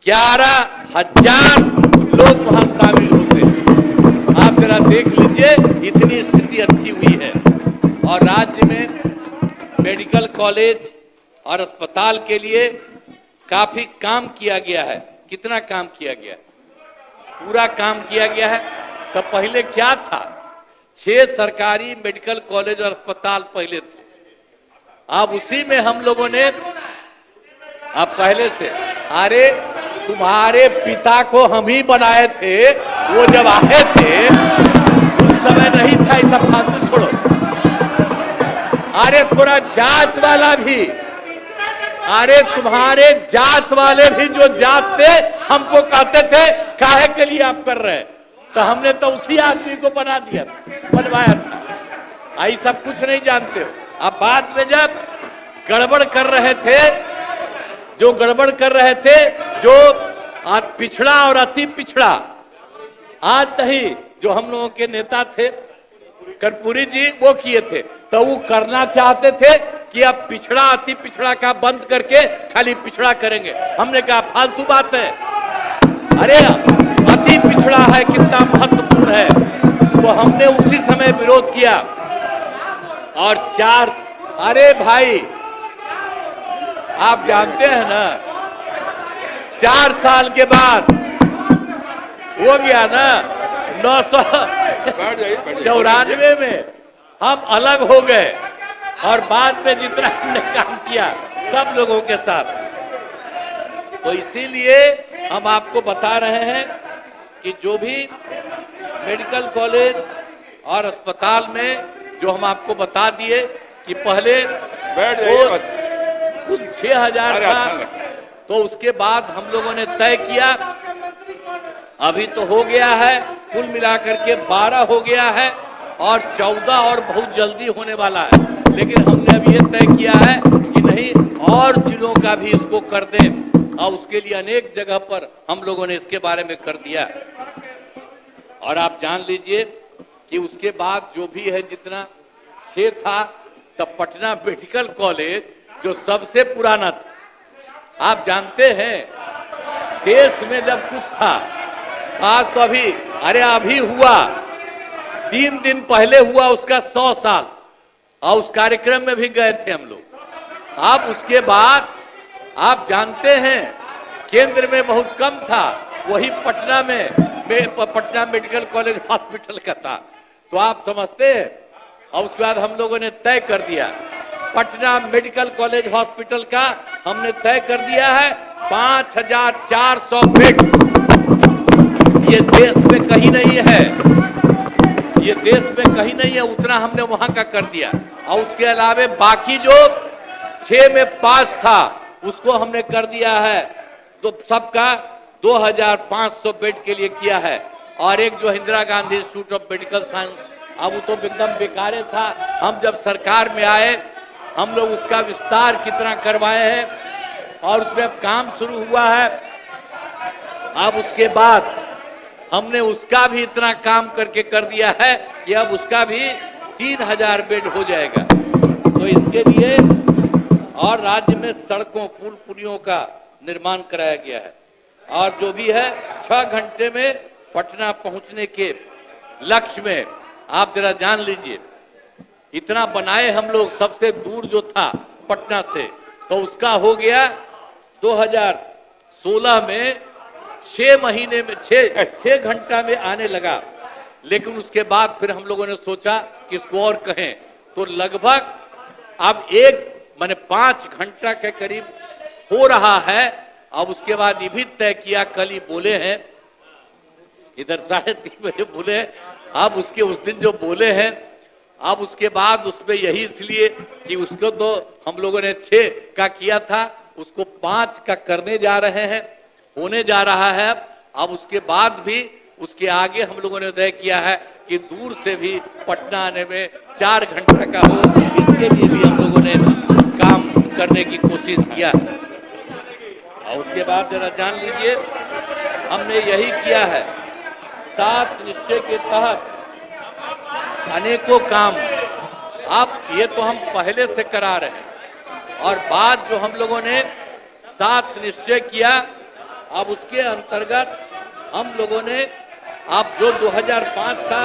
11,000 लोग वहां शामिल होते हैं। आप जरा देख लीजिए, इतनी स्थिति अच्छी हुई है। और राज्य में मेडिकल कॉलेज और अस्पताल के लिए काफी काम किया गया है। कितना काम किया गया? पूरा काम किया गया है। तो पहले क्या था? 6 सरकारी मेडिकल कॉलेज और अस्पताल पहले थे। अब उसी में हम लोगों ने, अब पहले से, अरे तुम्हारे पिता को हम ही बनाए थे, वो जब आए थे उस समय नहीं था। ये सब फालतू छोड़ो। अरे पूरा जात वाला भी, अरे तुम्हारे जात वाले भी जो जात थे हमको कहते थे काहे के लिए आप कर रहे हैं, तो हमने तो उसी आदमी को बना दिया था, बनवाया था। आई सब कुछ नहीं जानते हो। अब बाद में जब गड़बड़ कर रहे थे, जो गड़बड़ कर रहे थे, जो आज पिछड़ा और अति पिछड़ा, आज नहीं, जो हम लोगों के नेता थे कर्पूरी जी, वो किए थे, तो वो करना चाहते थे कि अब पिछड़ा अति पिछड़ा का बंद करके खाली पिछड़ा करेंगे। हमने कहा फालतू बात है। अरे अति पिछड़ा है कितना महत्वपूर्ण है, तो हमने उसी समय विरोध किया। और 4, अरे भाई आप जानते हैं ना, 4 साल के बाद हो गया ना 994 में हम अलग हो गए। और बाद में जितना हमने काम किया सब लोगों के साथ, तो इसीलिए हम आपको बता रहे हैं कि जो भी मेडिकल कॉलेज और अस्पताल में जो हम आपको बता दिए कि पहले कुल 6,000 था, तो उसके बाद हम लोगों ने तय किया, अभी तो हो गया है, कुल मिलाकर के 12 हो गया है और 14 और बहुत जल्दी होने वाला है। लेकिन हमने अब ये तय किया है कि नहीं, और जिलों का भी इसको कर दें, और उसके लिए अनेक जगह पर हम लोगों ने इसके बारे में कर दिया। और आप जान लीजिए कि उसके बाद जो भी है, जितना 6 था, तब पटना मेडिकल कॉलेज जो सबसे पुराना था, आप जानते हैं देश में जब कुछ था, आज तो अभी, अरे अभी हुआ 3 दिन पहले हुआ उसका 100 साल, और उस कार्यक्रम में भी गए थे हम लोग। आप उसके बाद आप जानते हैं केंद्र में बहुत कम था, वही पटना में पटना मेडिकल कॉलेज हॉस्पिटल का था, तो आप समझते हैं। और उसके बाद हम लोगों ने तय कर दिया, पटना मेडिकल कॉलेज हॉस्पिटल का हमने तय कर दिया है 5,400 बेड। ये देश में कहीं नहीं है, ये देश में कहीं नहीं है, उतना हमने वहां का कर दिया। और उसके अलावे बाकी जो 6 में 5 था उसको हमने कर दिया है, तो सबका 2,500 बेड के लिए किया है। और एक जो Indira Gandhi institute of medical science, अब वो तो एकदम बेकार था। हम जब सरकार में आए, हम लोग उसका विस्तार कितना करवाए हैं और उसमें काम शुरू हुआ है। अब उसके बाद हमने उसका भी इतना काम करके कर दिया है कि अब उसका भी 3,000 बेड हो जाएगा। तो इसके लिए और राज्य में सड़कों, पुल पुलियों का निर्माण कराया गया है। और जो भी है 6 घंटे में पटना पहुंचने के लक्ष्य में, आप जरा जान लीजिए, इतना बनाए हम लोग। सबसे दूर जो था पटना से, तो उसका हो गया 2016 में 6 महीने में 6 घंटा में आने लगा। लेकिन उसके बाद फिर हम लोगों ने सोचा कि इसको और कहें, तो लगभग अब 5 घंटा के करीब हो रहा है। अब उसके बाद ये भी तय किया, कल ही बोले हैं, इधर 3:30 बजे बोले, अब उसके उस दिन जो बोले हैं, अब उसके बाद उसमें यही इसलिए कि उसको तो हम लोगों ने 6 का किया था, उसको 5 का करने जा रहे हैं, होने जा रहा है। अब उसके बाद भी उसके आगे हम लोगों ने तय किया है कि दूर से भी पटना आने में 4 घंटा का हो, इसके लिए भी हम लोगों ने काम करने की कोशिश किया। और उसके बाद जरा जान लीजिए, हमने यही किया है, 7 निश्चय के तहत अनेकों काम, अब ये तो हम पहले से करा रहे हैं। और बाद जो हम लोगों ने 7 निश्चय किया, अब उसके अंतर्गत हम लोगों ने अब जो 2005 था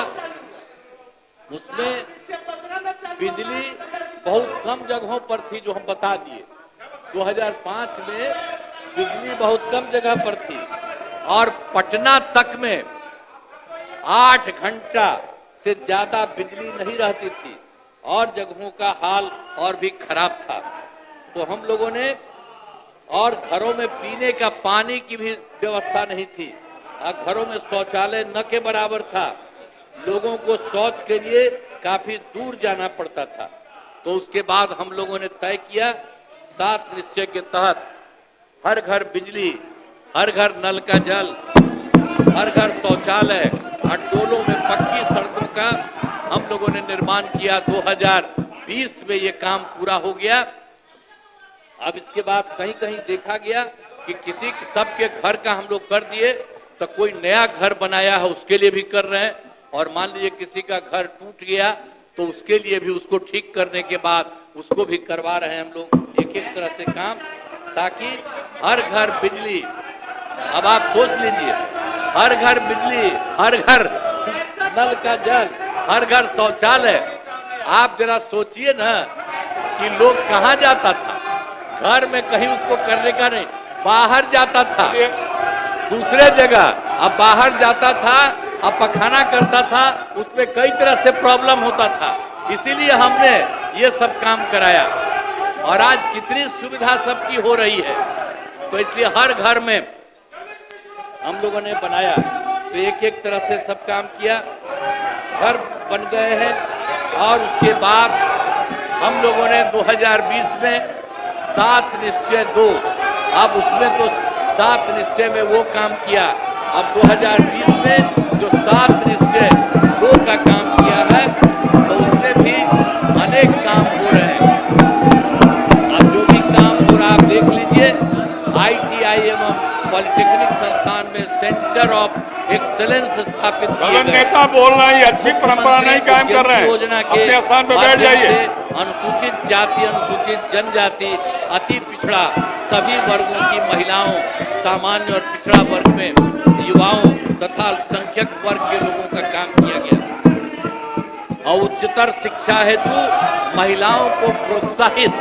उसमें बिजली बहुत कम जगहों पर थी, जो हम बता दिए। 2005 में बिजली बहुत कम जगह पर थी और पटना तक में 8 घंटा से ज्यादा बिजली नहीं रहती थी और जगहों का हाल और भी खराब था। तो हम लोगों ने, और घरों में पीने का पानी की भी व्यवस्था नहीं थी, घरों में शौचालय न के बराबर था, लोगों को शौच के लिए काफी दूर जाना पड़ता था। तो उसके बाद हम लोगों ने तय किया 7 निश्चय के तहत हर घर बिजली, हर घर नल का जल, हर घर शौचालय और टोलों में पक्की सड़कों का हम लोगों ने निर्माण किया। 2020 में ये काम पूरा हो गया। अब इसके बाद कहीं कहीं देखा गया कि किसी सबके घर का हम लोग कर दिए, तो कोई नया घर बनाया है उसके लिए भी कर रहे हैं, और मान लीजिए किसी का घर टूट गया तो उसके लिए भी उसको ठीक करने के बाद उसको भी करवा रहे हैं हम लोग, एक एक तरह से काम, ताकि हर घर बिजली। अब आप सोच लीजिए, हर घर बिजली, हर घर नल का जल, हर घर शौचालय। आप जरा सोचिए ना कि लोग कहाँ जाता था, घर में कहीं उसको करने का नहीं, बाहर जाता था दूसरे जगह। अब बाहर जाता था, अब पखाना करता था, उसमें कई तरह से प्रॉब्लम होता था। इसीलिए हमने ये सब काम कराया और आज कितनी सुविधा सबकी हो रही है। तो इसलिए हर घर में हम लोगों ने बनाया, तो एक एक तरह से सब काम किया, घर बन गए हैं। और उसके बाद हम लोगों ने 2020 में 7 निश्चय 2, अब उसमें तो 7 निश्चय में वो काम किया। अब 2020 में जो 7 निश्चय 2 का काम किया है, तो उसमें भी अनेक काम हो रहे हैं। अब जो भी काम हो रहा आप देख लीजिए, ITI एवं पॉलिटेक्निक संस्थान में सेंटर ऑफ एक्सेलेंस स्थापित किए गए। नेता बोल रहे हैं, अच्छी परंपरा नहीं कायम कर रहे हैं। योजना के अपने स्थान पर बैठ जाइए। अनुसूचित जाति, अनुसूचित जनजाति, अति पिछड़ा सभी वर्गों की महिलाओं, सामान्य और पिछड़ा वर्ग में युवाओं तथा अल्पसंख्यक वर्ग के लोगों का काम किया गया। और उच्चतर शिक्षा हेतु महिलाओं को प्रोत्साहित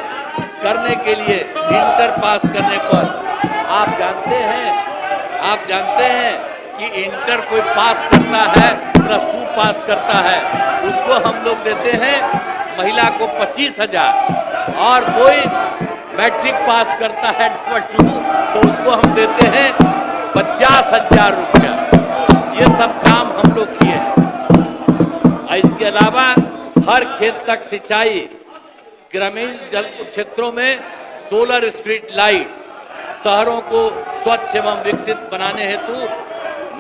करने के लिए इंटर पास करने पर, आप जानते हैं कि इंटर कोई पास करता है, +2 पास करता है, उसको हम लोग देते हैं महिला को 25,000, और कोई मैट्रिक पास करता है +2 तो उसको हम देते हैं 50,000 रुपया। ये सब काम हम लोग किए। इसके अलावा हर खेत तक सिंचाई, ग्रामीण जल क्षेत्रों में सोलर स्ट्रीट लाइट, शहरों को स्वच्छ एवं विकसित बनाने हेतु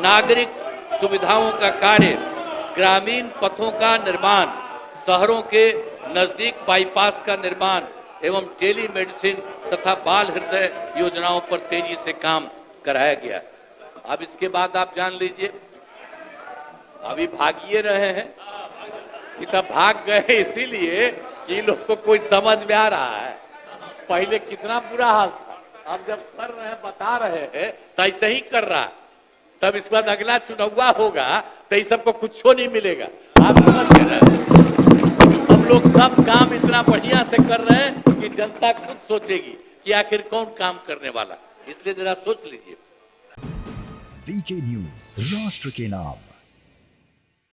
नागरिक सुविधाओं का कार्य, ग्रामीण पथों का निर्माण, शहरों के नजदीक बाईपास का निर्माण एवं टेली मेडिसिन तथा बाल हृदय योजनाओं पर तेजी से काम कराया गया। अब इसके बाद आप जान लीजिए, अभी भागिए रहे हैं, इतना भाग गए इसीलिए कि लोग को कोई समझ में आ रहा है। पहले कितना बुरा हाल था, अब जब कर रहे हैं, बता रहे हैं, तो ऐसे ही कर रहा है। तब इसके बाद अगला चुनाव होगा तो इस सबको कुछ नहीं मिलेगा। आप समझ गए, हम लोग सब काम इतना बढ़िया से कर रहे हैं कि जनता खुद सोचेगी कि आखिर कौन काम करने वाला, इसलिए जरा सोच लीजिए। वीके न्यूज, राष्ट्र के नाम।